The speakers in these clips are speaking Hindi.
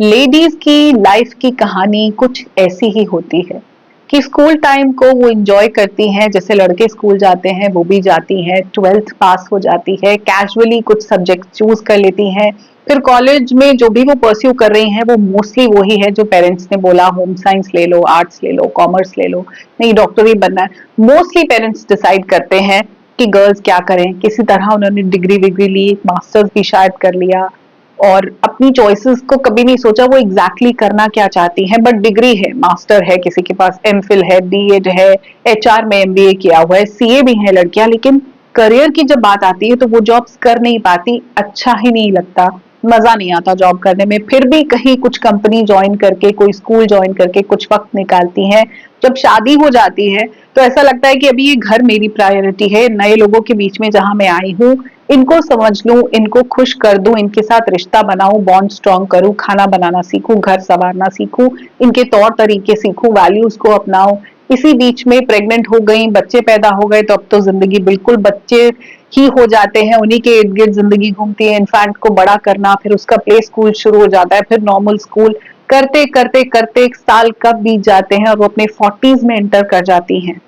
लेडीज की लाइफ की कहानी कुछ ऐसी ही होती है कि स्कूल टाइम को वो एंजॉय करती हैं, जैसे लड़के स्कूल जाते हैं वो भी जाती हैं, 12th पास हो जाती है, कैजुअली कुछ सब्जेक्ट चूज कर लेती हैं, फिर कॉलेज में जो भी वो परस्यू कर रही हैं वो मोस्टली वही है जो पेरेंट्स ने बोला, होम साइंस ले लो, आर्ट्स ले लो, कॉमर्स ले लो, नहीं डॉक्टर ही बनना है। मोस्टली पेरेंट्स डिसाइड करते हैं कि गर्ल्स क्या करें, किसी तरह उन्होंने डिग्री विग्री ली, मास्टर्स भी शायद कर लिया और अपनी चॉइसेस को कभी नहीं सोचा वो एग्जैक्टली करना क्या चाहती हैं। बट डिग्री है, मास्टर है, किसी के पास एमफिल है, बीएड है, एचआर में एमबीए किया हुआ है, सीए भी है लड़कियां, लेकिन करियर की जब बात आती है तो वो जॉब्स कर नहीं पाती, अच्छा ही नहीं लगता, मजा नहीं आता जॉब करने में। फिर भी कहीं कुछ कंपनी ज्वाइन करके, कोई स्कूल ज्वाइन करके कुछ वक्त निकालती हैं। जब शादी हो जाती है तो ऐसा लगता है कि अभी ये घर मेरी प्रायोरिटी है, नए लोगों के बीच में जहां मैं आई हूँ इनको समझ लूं, इनको खुश कर दूं, इनके साथ रिश्ता बनाऊं, बॉन्ड स्ट्रॉन्ग करूं, खाना बनाना सीखूं, घर संवारना सीखूं, इनके तौर तरीके सीखूं, वैल्यूज को अपनाऊं। इसी बीच में प्रेग्नेंट हो गई, बच्चे पैदा हो गए, तो अब तो जिंदगी बिल्कुल बच्चे ही हो जाते हैं, उन्हीं के इर्द गिर्द जिंदगी घूमती है। इन्फेंट को बड़ा करना, फिर उसका प्ले स्कूल शुरू हो जाता है, फिर नॉर्मल स्कूल, करते करते करते एक साल कब बीत जाते हैं और वो अपने 40s में एंटर कर जाती हैं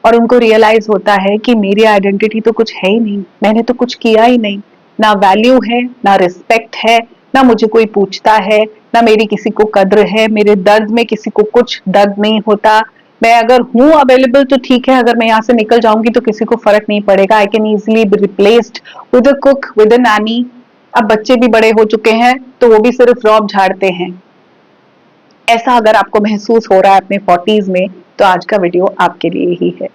और उनको रियलाइज होता है कि मेरी आइडेंटिटी तो कुछ है ही नहीं, मैंने तो कुछ किया ही नहीं, ना वैल्यू है, ना रिस्पेक्ट है, ना मुझे कोई पूछता है, ना मेरी किसी को कद्र है, मेरे दर्द में किसी को कुछ दर्द नहीं होता। मैं अगर हूँ अवेलेबल तो ठीक है, अगर मैं यहाँ से निकल जाऊंगी तो किसी को फर्क नहीं पड़ेगा। I can easily be replaced with a cook, with a Naini. अब बच्चे भी बड़े हो चुके हैं तो वो भी सिर्फ रौब झाड़ते हैं। ऐसा अगर आपको महसूस हो रहा है अपने 40s में तो आज का वीडियो आपके लिए ही है।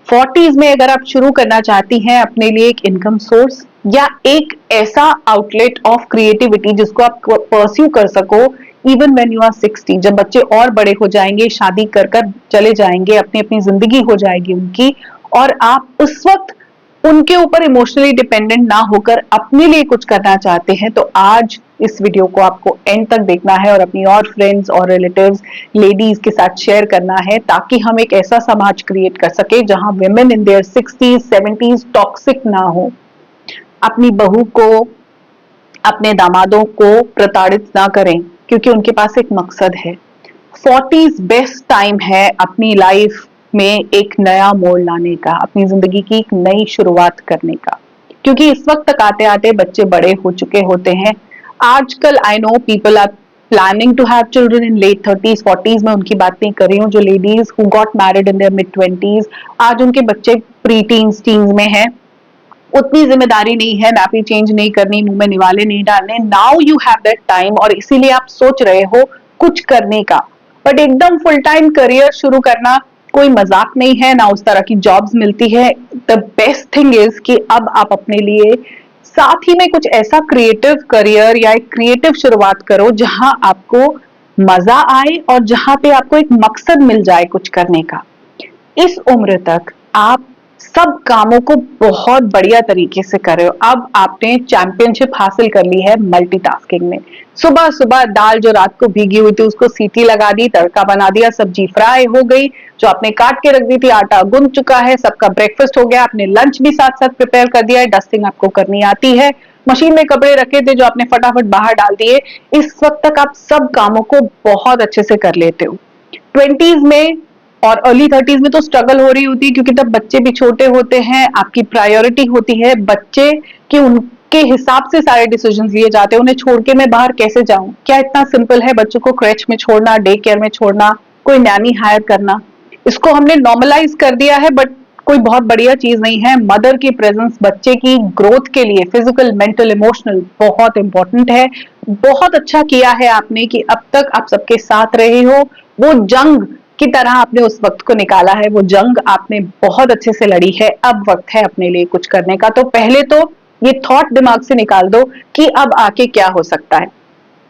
40s में अगर आप शुरू करना चाहती हैं अपने लिए एक इनकम सोर्स या एक ऐसा आउटलेट ऑफ क्रिएटिविटी जिसको आप परस्यू कर सको इवन व्हेन यू आर 60, जब बच्चे और बड़े हो जाएंगे, शादी कर कर चले जाएंगे, अपनी अपनी जिंदगी हो जाएगी उनकी, और आप उस वक्त उनके ऊपर इमोशनली डिपेंडेंट ना होकर अपने लिए कुछ करना चाहते हैं, तो आज इस वीडियो को आपको एंड तक देखना है और अपनी और फ्रेंड्स और रिलेटिव्स, लेडीज के साथ शेयर करना है, ताकि हम एक ऐसा समाज क्रिएट कर सके जहां women in their 60s 70s toxic ना हो, अपनी बहू को, अपने दामादों को प्रताड़ित ना करें, क्योंकि उनके पास एक मकसद है। 40s बेस्ट टाइम है अपनी लाइफ में एक नया मोड़ लाने का, अपनी जिंदगी की एक नई शुरुआत करने का, क्योंकि इस वक्त तक आते आते बच्चे बड़े हो चुके होते हैं। आजकल I know people are planning to have children in late 30s 40s, में उनकी बात नहीं कर रही हूँ। जो ladies who got married in their mid 20s, आज उनके बच्चे प्री टीन्स टीन्स में हैं, उतनी जिम्मेदारी नहीं है, नापी चेंज नहीं करनी, मुंह में निवाले नहीं डालने। Now you have that time और इसीलिए आप सोच रहे हो कुछ करने का। बट एकदम फुल टाइम करियर शुरू करना कोई मजाक नहीं है, ना उस तरह की जॉब्स मिलती है। द बेस्ट थिंग इज कि अब आप अपने लिए साथ ही में कुछ ऐसा क्रिएटिव करियर या एक क्रिएटिव शुरुआत करो जहां आपको मजा आए और जहां पे आपको एक मकसद मिल जाए कुछ करने का। इस उम्र तक आप सब कामों को बहुत बढ़िया तरीके से कर रहे हो। अब आपने चैंपियनशिप हासिल कर ली है मल्टीटास्किंग में। सुबह सुबह दाल जो रात को भीगी हुई थी उसको सीटी लगा दी, तड़का बना दिया, सब्जी फ्राई हो गई, जो आपने काट के रख दी थी आटा गुंद चुका है, सबका ब्रेकफास्ट हो गया, आपने लंच भी साथ साथ प्रिपेयर कर दिया है, डस्टिंग आपको करनी आती है, मशीन में कपड़े रखे थे जो आपने फटाफट बाहर डाल दिए। इस वक्त तक आप सब कामों को बहुत अच्छे से कर लेते हो। 20s में और अर्ली 30s में तो स्ट्रगल हो रही होती है, क्योंकि तब बच्चे भी छोटे होते हैं, आपकी प्रायोरिटी होती है बच्चे कि उनके हिसाब से सारे डिसीजन लिए जाते हैं। उन्हें छोड़ के मैं बाहर कैसे जाऊं? क्या इतना सिंपल है बच्चों को क्रैच में छोड़ना, डे केयर में छोड़ना, कोई नैनी हायर करना? इसको हमने नॉर्मलाइज कर दिया है, बट कोई बहुत बढ़िया चीज नहीं है। मदर की प्रेजेंस बच्चे की ग्रोथ के लिए फिजिकल, मेंटल, इमोशनल बहुत इंपॉर्टेंट है। बहुत अच्छा किया है आपने कि अब तक आप सबके साथ रहे हो, वो जंग की तरह आपने उस वक्त को निकाला है, वो जंग आपने बहुत अच्छे से लड़ी है। अब वक्त है अपने लिए कुछ करने का। तो पहले तो ये थॉट दिमाग से निकाल दो कि अब आके क्या हो सकता है।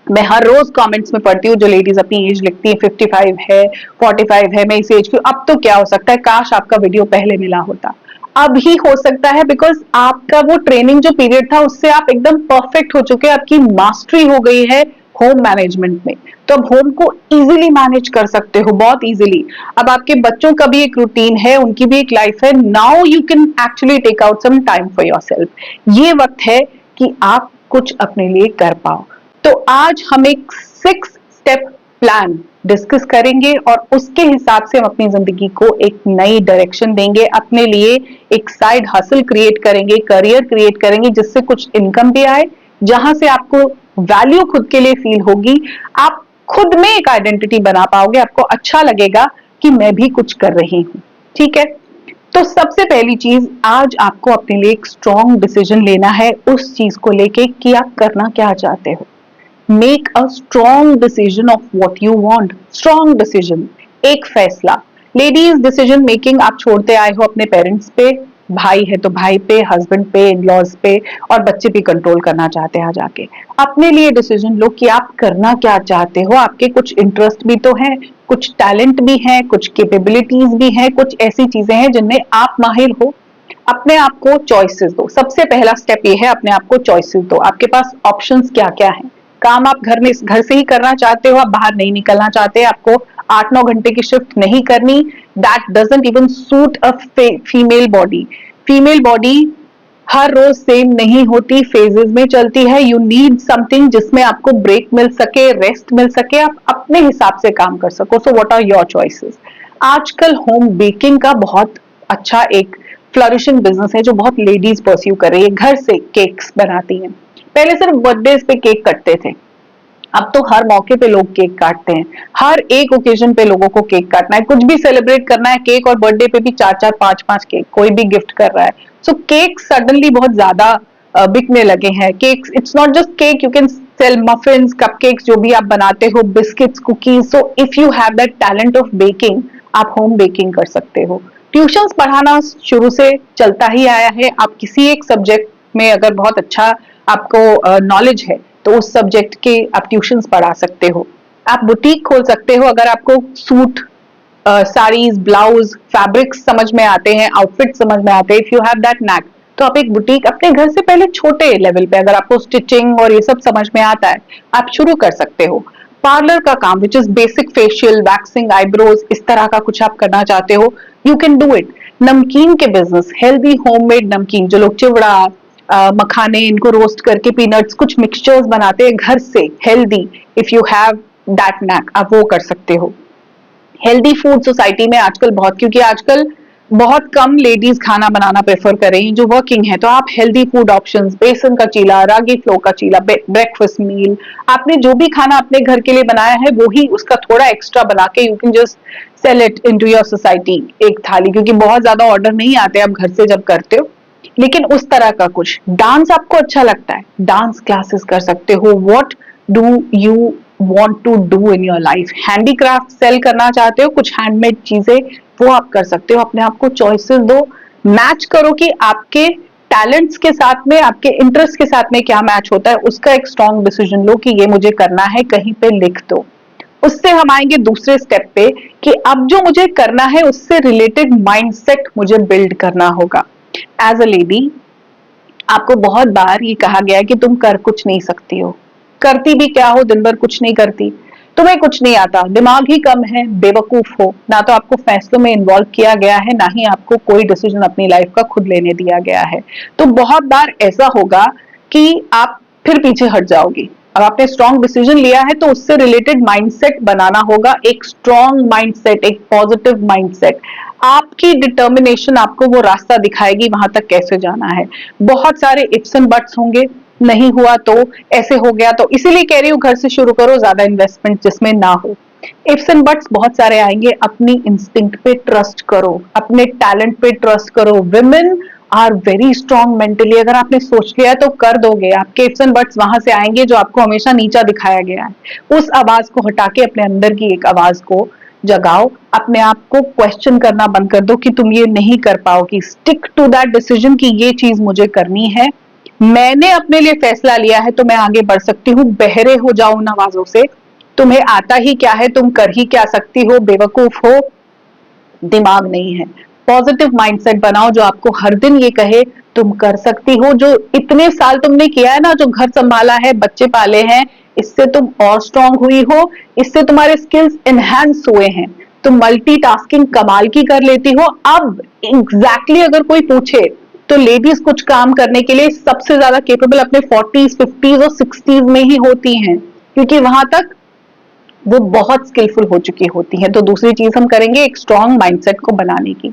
मैं हर रोज कमेंट्स में पढ़ती हूँ जो लेडीज अपनी एज लिखती है, 55 है, 45 है, मैं इस एज की, अब तो क्या हो सकता है, काश आपका वीडियो पहले मिला होता। अब ही हो सकता है, बिकॉज आपका वो ट्रेनिंग जो पीरियड था उससे आप एकदम परफेक्ट हो चुके हैं, आपकी मास्टरी हो गई है होम मैनेजमेंट में। तो अब होम को इजीली मैनेज कर सकते हो, बहुत इजीली। अब आपके बच्चों का भी एक रूटीन है, उनकी भी एक लाइफ है। Now you can actually take out some time for yourself. ये वक्त है कि आप कुछ अपने लिए कर पाओ। तो आज हम एक 6 स्टेप प्लान डिस्कस करेंगे और उसके हिसाब से हम अपनी जिंदगी को एक नई डायरेक्शन देंगे, अपने लिए एक साइड हसल क्रिएट करेंगे, करियर क्रिएट करेंगे जिससे कुछ इनकम भी आए, जहां से आपको वैल्यू खुद के लिए फील होगी, आप खुद में एक आइडेंटिटी बना पाओगे, आपको अच्छा लगेगा कि मैं भी कुछ कर रही हूं। ठीक है, तो सबसे पहली चीज, आज आपको अपने लिए एक स्ट्रॉन्ग डिसीजन लेना है उस चीज को लेके कि आप करना क्या चाहते हो। Make a strong decision of what you want. Strong decision, एक फैसला। लेडीज, डिसीजन मेकिंग आप छोड़ते आए हो अपने पेरेंट्स पे, भाई है तो भाई पे, हस्बैंड पे, इन-लॉज पे, और बच्चे भी कंट्रोल करना चाहते हैं आज आके। अपने लिए डिसीजन लो कि आप करना क्या चाहते हो। आपके कुछ इंटरेस्ट भी तो हैं, कुछ टैलेंट भी है, कुछ कैपेबिलिटीज भी है, कुछ ऐसी चीजें हैं जिनमें आप माहिर हो। अपने आप को चॉइसेस दो। सबसे पहला स्टेप ये है, अपने आप को चॉइसेस दो। आपके पास ऑप्शंस क्या क्या हैं। काम आप घर से ही करना चाहते हो, आप बाहर नहीं निकलना चाहते, आपको 8-9 घंटे की शिफ्ट नहीं करनी, that doesn't even suit a female body. Female body हर रोज सेम नहीं होती, फेजेस में चलती है। यू नीड समथिंग जिसमें आपको ब्रेक मिल सके, रेस्ट मिल सके, आप अपने हिसाब से काम कर सको। So what are your choices. आजकल होम बेकिंग का बहुत अच्छा एक फ्लरिशिंग बिजनेस है जो बहुत लेडीज परस्यू कर रही है, घर से केक्स बनाती हैं। पहले सिर्फ बर्थडे पे केक कटते थे, अब तो हर मौके पे लोग केक काटते हैं। हर एक ओकेजन पे लोगों को केक काटना है, कुछ भी सेलिब्रेट करना है, केक, और बर्थडे पे भी 4-4 5-5 केक कोई भी गिफ्ट कर रहा है। सो केक सडनली बहुत ज्यादा बिकने लगे हैं। Cakes, it's not just cake, you can sell muffins, cupcakes, जो भी आप बनाते हो, biscuits, cookies. So if you have that talent of baking, आप होम बेकिंग कर सकते हो। ट्यूशंस पढ़ाना शुरू से चलता ही आया है। आप किसी एक सब्जेक्ट में अगर बहुत अच्छा आपको नॉलेज है तो उस सब्जेक्ट के आप ट्यूशंस पढ़ा सकते हो। आप बुटीक खोल सकते हो अगर आपको सूट, साड़ीज, ब्लाउज, फैब्रिक्स समझ में आते हैं, आउटफिट समझ में आते हैं। If you have that knack, तो आप एक बुटीक अपने घर से पहले छोटे लेवल पे, अगर आपको स्टिचिंग और ये सब समझ में आता है, आप शुरू कर सकते हो। पार्लर का काम, which is basic facial, waxing, eyebrows, इस तरह का कुछ आप करना चाहते हो, यू कैन डू इट। नमकीन के बिजनेस, हेल्दी होममेड नमकीन, जो लोग चिवड़ा, मखाने, इनको रोस्ट करके पीनट्स, कुछ मिक्सचर्स बनाते हैं घर से healthy, if you have that knack, आप वो कर सकते हो। हेल्दी फूड सोसाइटी में आजकल बहुत, क्योंकि आजकल बहुत कम लेडीज खाना बनाना प्रेफर कर रही हैं जो वर्किंग है, तो आप हेल्दी फूड ऑप्शंस, बेसन का चीला, रागी फ्लो का चीला, ब्रेकफास्ट मील, आपने जो भी खाना अपने घर के लिए बनाया है वो ही उसका थोड़ा एक्स्ट्रा बना के you can just sell it into your society, एक थाली, क्योंकि बहुत ज्यादा ऑर्डर नहीं आते आप घर से जब करते हो। लेकिन उस तरह का कुछ, डांस आपको अच्छा लगता है, डांस क्लासेस कर सकते हो। What do you want to do in your life. Handicraft sell करना चाहते हो, कुछ हैंडमेड चीजें, वो आप कर सकते हो। अपने आप को चॉइसेस दो, मैच करो कि आपके टैलेंट्स के साथ में, आपके इंटरेस्ट के साथ में क्या मैच होता है, उसका एक स्ट्रॉन्ग डिसीजन लो कि ये मुझे करना है, कहीं पे लिख दो। उससे हम आएंगे दूसरे स्टेप पे कि अब जो मुझे करना है उससे रिलेटेड माइंडसेट मुझे बिल्ड करना होगा। एज अ लेडी, आपको बहुत बार ये कहा गया है कि तुम कर कुछ नहीं सकती हो, करती भी क्या हो, दिन भर कुछ नहीं करती, तुम्हें कुछ नहीं आता, दिमाग ही कम है, बेवकूफ हो। ना तो आपको फैसलों में इन्वॉल्व किया गया है, ना ही आपको कोई डिसीजन अपनी लाइफ का खुद लेने दिया गया है। तो बहुत बार ऐसा होगा कि आप फिर पीछे हट जाओगी। अब आपने स्ट्रॉन्ग डिसीजन लिया है तो उससे रिलेटेड माइंडसेट बनाना होगा, एक स्ट्रॉन्ग माइंडसेट, एक पॉजिटिव माइंडसेट। आपकी डिटर्मिनेशन आपको वो रास्ता दिखाएगी वहां तक कैसे जाना है। बहुत सारे इफ्स एंड बट्स होंगे, नहीं हुआ तो, ऐसे हो गया तो, इसीलिए कह रही हूँ घर से शुरू करो, ज्यादा इन्वेस्टमेंट जिसमें ना हो। इफ्स एंड बट्स बहुत सारे आएंगे, अपनी इंस्टिंक्ट पे ट्रस्ट करो, अपने टैलेंट पे ट्रस्ट करो। Women are very strong mentally, अगर आपने सोच लिया तो कर दोगे। आपके इफ्स एंड बट्स वहां से आएंगे जो आपको हमेशा नीचा दिखाया गया है, उस आवाज को हटा के अपने अंदर की एक आवाज को जगाओ। अपने आप को क्वेश्चन करना बंद कर दो कि तुम ये नहीं कर पाओगी। स्टिक टू दैट डिसीजन कि ये चीज मुझे करनी है, मैंने अपने लिए फैसला लिया है तो मैं आगे बढ़ सकती हूँ। बहरे हो जाओ उन आवाजों से, तुम्हें आता ही क्या है, तुम कर ही क्या सकती हो, बेवकूफ हो, दिमाग नहीं है। पॉजिटिव माइंडसेट बनाओ जो आपको हर दिन ये कहे तुम कर सकती हो। जो इतने साल तुमने किया है ना, जो घर संभाला है, बच्चे पाले हैं, इससे तुम और स्ट्रांग हुई हो, इससे तुम्हारे स्किल्स एनहांस हुए हैं, तुम मल्टीटास्किंग कमाल की कर लेती हो। अब एग्जैक्टली अगर कोई पूछे तो लेडीज कुछ काम करने के लिए सबसे ज्यादा केपेबल अपने 40s, 50s और 60s में ही होती हैं, क्योंकि वहां तक वो बहुत स्किलफुल हो चुकी होती हैं। तो दूसरी चीज हम करेंगे एक स्ट्रॉन्ग माइंडसेट को बनाने की।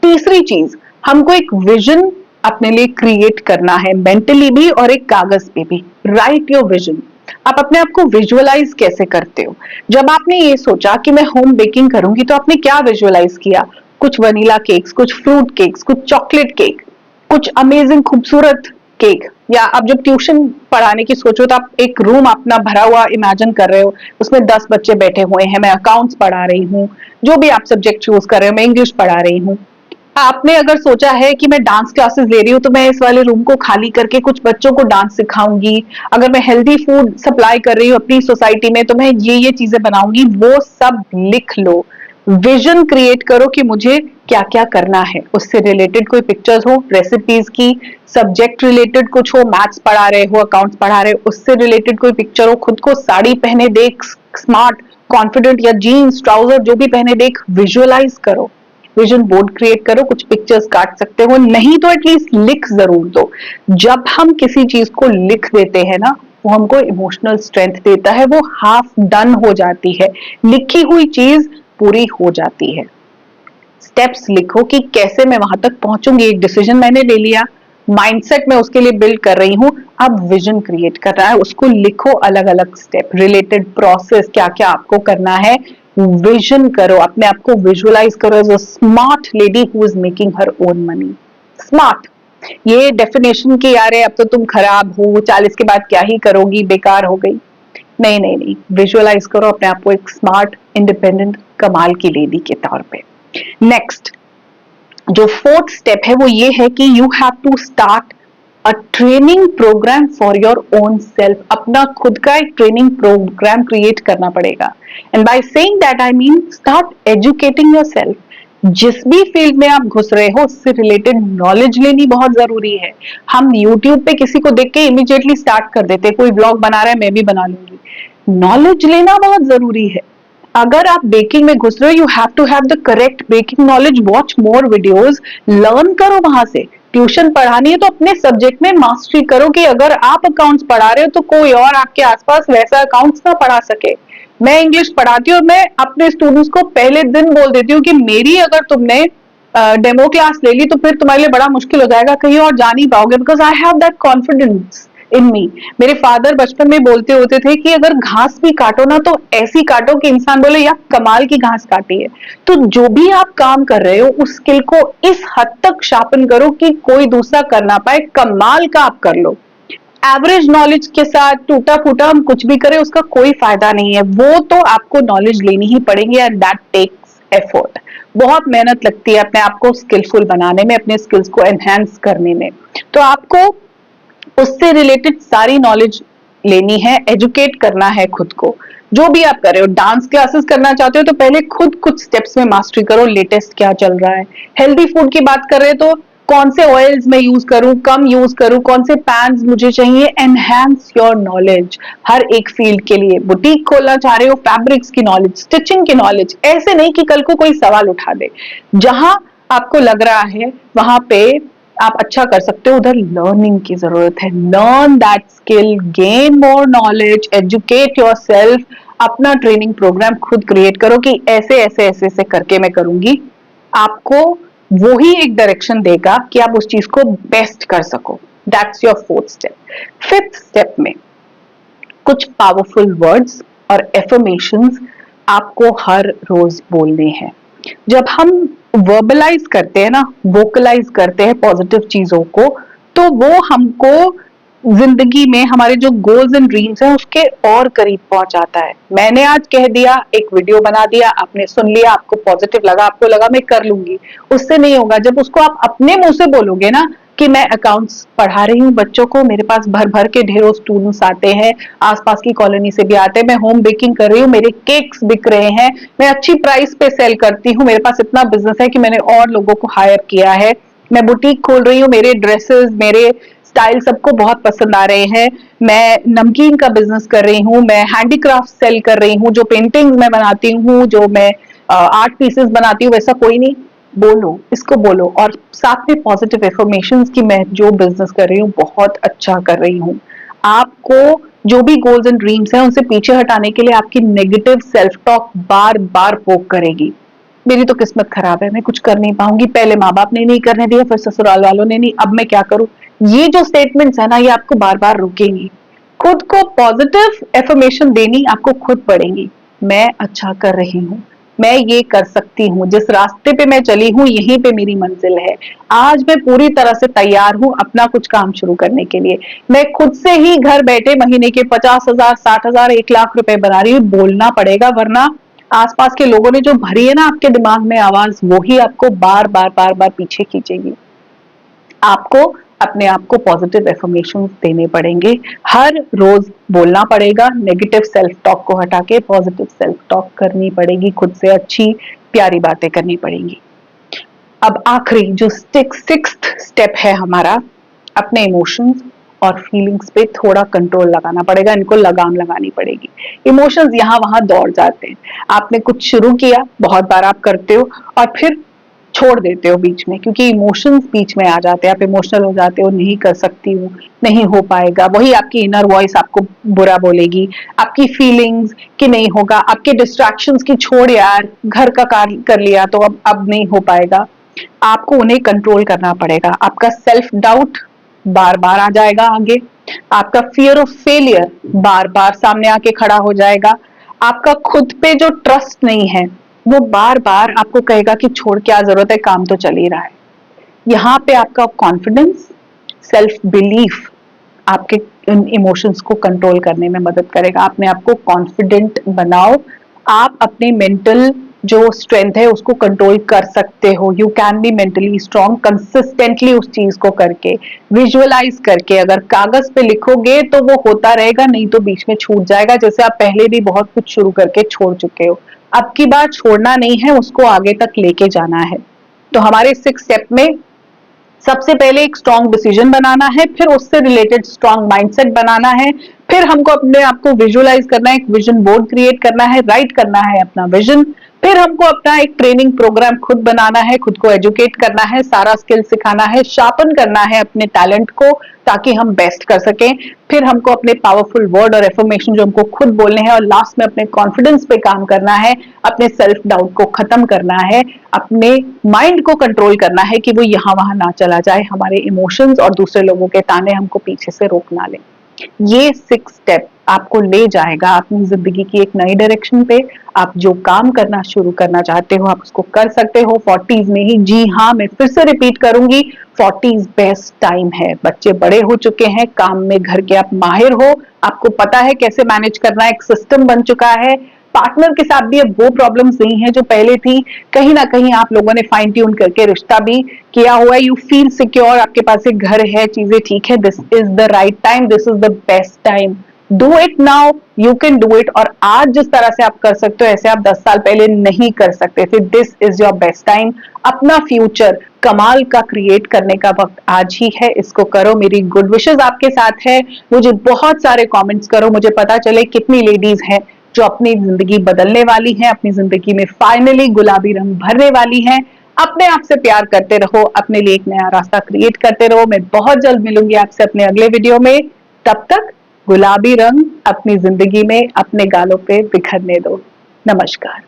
तीसरी चीज, हमको एक विजन अपने लिए क्रिएट करना है, मेंटली भी और एक कागज पे भी। Right your vision. आप अपने आप को विजुअलाइज कैसे करते हो? जब आपने ये सोचा कि मैं होम बेकिंग करूंगी, तो आपने क्या विजुअलाइज किया? कुछ वनीला केक्स, कुछ फ्रूट केक्स, कुछ चॉकलेट केक, कुछ अमेजिंग खूबसूरत केक। या आप जब ट्यूशन पढ़ाने की सोचो तो आप एक रूम अपना भरा हुआ इमेजिन कर रहे हो, उसमें 10 बच्चे बैठे हुए हैं, मैं अकाउंट्स पढ़ा रही हूँ, जो भी आप सब्जेक्ट चूज कर रहे हो, मैं इंग्लिश पढ़ा रही हूँ। आपने अगर सोचा है कि मैं डांस क्लासेस ले रही हूँ, तो मैं इस वाले रूम को खाली करके कुछ बच्चों को डांस सिखाऊंगी। अगर मैं हेल्दी फूड सप्लाई कर रही हूँ अपनी सोसाइटी में, तो मैं ये चीजें बनाऊंगी। वो सब लिख लो, विजन क्रिएट करो कि मुझे क्या क्या करना है। उससे रिलेटेड कोई पिक्चर्स हो, रेसिपीज की, सब्जेक्ट रिलेटेड कुछ हो, मैथ्स पढ़ा रहे हो, अकाउंट्स पढ़ा रहे हो, उससे रिलेटेड कोई पिक्चर हो, खुद को साड़ी पहने देख, स्मार्ट, कॉन्फिडेंट, या जीन्स ट्राउजर जो भी पहने देख, विजुअलाइज करो। विजन बोर्ड क्रिएट करो, कुछ पिक्चर्स काट सकते हो, नहीं तो एटलीस्ट लिख जरूर दो। जब हम किसी चीज को लिख देते हैं ना, वो हमको इमोशनल स्ट्रेंथ देता है, वो हाफ डन हो जाती है, लिखी हुई चीज पूरी हो जाती है। स्टेप्स लिखो कि कैसे मैं वहां तक पहुंचूंगी। एक डिसीजन मैंने ले लिया, माइंडसेट मैं उसके लिए बिल्ड कर रही हूँ, अब विजन क्रिएट कर रहा है, उसको लिखो, अलग अलग स्टेप, रिलेटेड प्रोसेस, क्या क्या आपको करना है। विजन करो, अपने आप को विजुअलाइज करो as a smart lady who is making her own money. Smart, ये डेफिनेशन की यार है अब तो तुम खराब हो, 40 के बाद क्या ही करोगी, बेकार हो गई। नहीं नहीं नहीं, विजुअलाइज करो अपने आप को एक स्मार्ट, इंडिपेंडेंट, कमाल की लेडी के तौर पे। नेक्स्ट, जो फोर्थ स्टेप है वो ये है कि you have to start a training programme for your own self. अपना खुद का एक ट्रेनिंग प्रोग्राम क्रिएट करना पड़ेगा। And by saying that I mean start educating your self. जिस भी फील्ड में आप घुस रहे हो, उससे रिलेटेड नॉलेज लेनी बहुत जरूरी है। हम यूट्यूब पे किसी को देख के इमीडिएटली स्टार्ट कर देते, कोई ब्लॉग बना रहा है मैं भी बना लूंगी। नॉलेज लेना बहुत जरूरी है। अगर आप बेकिंग में घुस रहे हो, you have to have the correct baking knowledge, watch more videos, learn करो वहां से। ट्यूशन पढ़ानी है तो अपने सब्जेक्ट में मास्टरी करो, कि अगर आप अकाउंट्स पढ़ा रहे हो तो कोई और आपके आसपास वैसा अकाउंट्स ना पढ़ा सके। मैं इंग्लिश पढ़ाती हूँ और मैं अपने स्टूडेंट्स को पहले दिन बोल देती हूँ कि मेरी अगर तुमने डेमो क्लास ले ली तो फिर तुम्हारे लिए बड़ा मुश्किल हो जाएगा, कहीं और जा नहीं पाओगे, because I have that confidence in me. मेरे फादर बचपन में बोलते होते थे कि अगर घास भी काटो ना तो ऐसी काटो कि इंसान बोले यार कमाल की घास काटी है। तो जो भी आप काम कर रहे हो, उस स्किल को इस हद तक शार्पन करो कि कोई दूसरा कर ना पाए, कमाल का आप कर लो। एवरेज नॉलेज के साथ टूटा फूटा हम कुछ भी करें, उसका कोई फायदा नहीं है। वो तो आपको नॉलेज लेनी ही पड़ेगी, एंड दैट टेक्स एफर्ट। बहुत मेहनत लगती है अपने आप को स्किलफुल बनाने में, अपने स्किल्स को एनहांस करने में। तो आपको उससे रिलेटेड सारी नॉलेज लेनी है, एजुकेट करना है खुद को। जो भी आप कर रहे हो, डांस क्लासेस करना चाहते हो तो पहले खुद कुछ स्टेप्स में मास्टरी करो, लेटेस्ट क्या चल रहा है। हेल्दी फूड की बात कर रहे हो तो कौन से ऑयल्स मैं यूज करूं, कम यूज करूं, कौन से पैन्स मुझे चाहिए। एनहांस योर नॉलेज हर एक फील्ड के लिए। बुटीक खोलना चाह रहे हो, फैब्रिक्स की नॉलेज, स्टिचिंग की नॉलेज, ऐसे नहीं कि कल को कोई सवाल उठा दे। जहां आपको लग रहा है वहां पे आप अच्छा कर सकते हो, उधर लर्निंग की जरूरत है। Learn that skill, gain more knowledge, educate your self. अपना ट्रेनिंग प्रोग्राम खुद क्रिएट करो कि ऐसे ऐसे ऐसे ऐसे करके मैं करूंगी। आपको वो ही एक डायरेक्शन देगा कि आप उस चीज को बेस्ट कर सको। That's your fourth step. Fifth step में कुछ पावरफुल वर्ड्स और एफर्मेशंस आपको हर रोज बोलने हैं। जब हम वर्बलाइज करते हैं ना, वोकलाइज करते हैं पॉजिटिव चीजों को, तो वो हमको जिंदगी में हमारे जो गोल्स एंड ड्रीम्स हैं उसके और करीब पहुंचाता है। मैंने आज कह दिया, एक वीडियो बना दिया, आपने सुन लिया, आपको पॉजिटिव लगा, आपको लगा मैं कर लूंगी, उससे नहीं होगा। जब उसको आप अपने मुंह से बोलोगे ना कि मैं अकाउंट्स पढ़ा रही हूँ बच्चों को, मेरे पास भर भर के ढेरों स्टूडेंट्स आते हैं, आसपास की कॉलोनी से भी आते हैं, मैं होम बेकिंग कर रही हूँ, मेरे केक्स बिक रहे हैं, मैं अच्छी प्राइस पे सेल करती हूँ, मेरे पास इतना बिजनेस है कि मैंने और लोगों को हायर किया है, मैं बुटीक खोल रही हूँ, मेरे ड्रेसेस, मेरे स्टाइल सबको बहुत पसंद आ रहे हैं, मैं नमकीन का बिजनेस कर रही हूँ, मैं हैंडीक्राफ्ट सेल कर रही हूँ, जो पेंटिंग्स मैं बनाती हूँ, जो मैं आर्ट पीसेस बनाती हूँ, वैसा कोई नहीं। बोलो, इसको बोलो, और साथ में पॉजिटिव एफर्मेशंस की मैं जो बिजनेस कर रही हूँ बहुत अच्छा कर रही हूँ। आपको जो भी गोल्स एंड ड्रीम्स हैं उनसे पीछे हटाने के लिए आपकी नेगेटिव सेल्फ टॉक बार बार पोक करेगी। मेरी तो किस्मत खराब है, मैं कुछ कर नहीं पाऊंगी, पहले माँ बाप ने नहीं करने दिया, फिर ससुराल वालों ने नहीं, अब मैं क्या करूं। ये जो स्टेटमेंट्स है ना, ये आपको बार बार रुकेंगी। खुद को पॉजिटिव एफर्मेशन देनी आपको खुद पड़ेगी। मैं अच्छा कर रही हूँ, मैं ये कर सकती हूँ, जिस रास्ते पे मैं चली हूँ यहीं पे मेरी मंजिल है। आज मैं पूरी तरह से तैयार हूँ अपना कुछ काम शुरू करने के लिए। मैं खुद से ही घर बैठे महीने के 50,000, 60,000, 1 लाख रुपए बना रही हूँ। बोलना पड़ेगा, वरना आसपास के लोगों ने जो भरी है ना आपके दिमाग में आवाज, वो ही आपको बार बार बार बार पीछे खींचेगी। आपको अपने आप को पॉजिटिव एफर्मेशन देने पड़ेंगे, हर रोज बोलना पड़ेगा, नेगेटिव सेल्फ टॉक को हटा के पॉजिटिव सेल्फ टॉक करनी पड़ेगी, खुद से अच्छी प्यारी बातें करनी पड़ेंगी। अब आखिरी जो सिक्स्थ स्टेप है हमारा, अपने इमोशंस और फीलिंग्स पे थोड़ा कंट्रोल लगाना पड़ेगा, इनको लगाम लगानी पड़ेगी। इमोशंस यहाँ वहां दौड़ जाते हैं। आपने कुछ शुरू किया, बहुत बार आप करते हो और फिर छोड़ देते हो बीच में, क्योंकि इमोशंस बीच में आ जाते हैं। आप इमोशनल हो जाते हो, नहीं कर सकती हूँ, नहीं हो पाएगा, वही आपकी इनर वॉइस आपको बुरा बोलेगी, आपकी फीलिंग्स कि नहीं होगा, आपके डिस्ट्रैक्शंस की छोड़ यार, घर का कार्य कर लिया तो अब नहीं हो पाएगा। आपको उन्हें कंट्रोल करना पड़ेगा। आपका सेल्फ डाउट बार बार आ जाएगा आगे, आपका फियर ऑफ फेलियर बार बार सामने आके खड़ा हो जाएगा, आपका खुद पे जो ट्रस्ट नहीं है वो बार बार आपको कहेगा कि छोड़, क्या जरूरत है, काम तो चल ही रहा है। यहाँ पे आपका कॉन्फिडेंस, सेल्फ बिलीफ आपके इन इमोशंस को कंट्रोल करने में मदद करेगा। अपने आप को कॉन्फिडेंट बनाओ। आप अपने मेंटल जो स्ट्रेंथ है उसको कंट्रोल कर सकते हो। You can be mentally strong consistently उस चीज को करके, विजुअलाइज करके। अगर कागज पे लिखोगे तो वो होता रहेगा, नहीं तो बीच में छूट जाएगा, जैसे आप पहले भी बहुत कुछ शुरू करके छोड़ चुके हो। अब की बार छोड़ना नहीं है, उसको आगे तक लेके जाना है। तो हमारे 6 स्टेप में सबसे पहले एक स्ट्रॉन्ग डिसीजन बनाना है, फिर उससे रिलेटेड स्ट्रॉन्ग माइंडसेट बनाना है, फिर हमको अपने आप को विजुअलाइज करना है, एक विजन बोर्ड क्रिएट करना है, राइट करना है अपना विजन, फिर हमको अपना एक ट्रेनिंग प्रोग्राम खुद बनाना है, खुद को एजुकेट करना है, सारा स्किल सिखाना है, शार्पन करना है अपने टैलेंट को ताकि हम बेस्ट कर सकें। फिर हमको अपने पावरफुल वर्ड और एफर्मेशन जो हमको खुद बोलने हैं, और लास्ट में अपने कॉन्फिडेंस पे काम करना है, अपने सेल्फ डाउट को खत्म करना है, अपने माइंड को कंट्रोल करना है कि वो यहाँ वहां ना चला जाए, हमारे इमोशंस और दूसरे लोगों के ताने हमको पीछे से रोक ना लें। ये 6 स्टेप आपको ले जाएगा अपनी जिंदगी की एक नई डायरेक्शन पे। आप जो काम करना शुरू करना चाहते हो आप उसको कर सकते हो 40s में ही। जी हाँ, मैं फिर से रिपीट करूंगी, 40s बेस्ट टाइम है। बच्चे बड़े हो चुके हैं, काम में घर के आप माहिर हो, आपको पता है कैसे मैनेज करना है, एक सिस्टम बन चुका है। पार्टनर के साथ भी अब वो प्रॉब्लम्स नहीं है जो पहले थी। कहीं ना कहीं आप लोगों ने फाइन ट्यून करके रिश्ता भी किया हुआ है। यू फील सिक्योर, आपके पास एक घर है, चीजें ठीक है। This is the right time, this is the best time. Do it now, you can do it. और आज जिस तरह से आप कर सकते हो, ऐसे आप 10 साल पहले नहीं कर सकते थे। This is your best time. अपना फ्यूचर कमाल का क्रिएट करने का वक्त आज ही है, इसको करो। मेरी गुड विशेस आपके साथ है। मुझे बहुत सारे कमेंट्स करो, मुझे पता चले कितनी लेडीज हैं जो अपनी जिंदगी बदलने वाली हैं, अपनी जिंदगी में फाइनली गुलाबी रंग भरने वाली हैं। अपने आप से प्यार करते रहो, अपने लिए एक नया रास्ता क्रिएट करते रहो। मैं बहुत जल्द मिलूंगी आपसे अपने अगले वीडियो में। तब तक गुलाबी रंग अपनी जिंदगी में अपने गालों पे बिखरने दो। नमस्कार।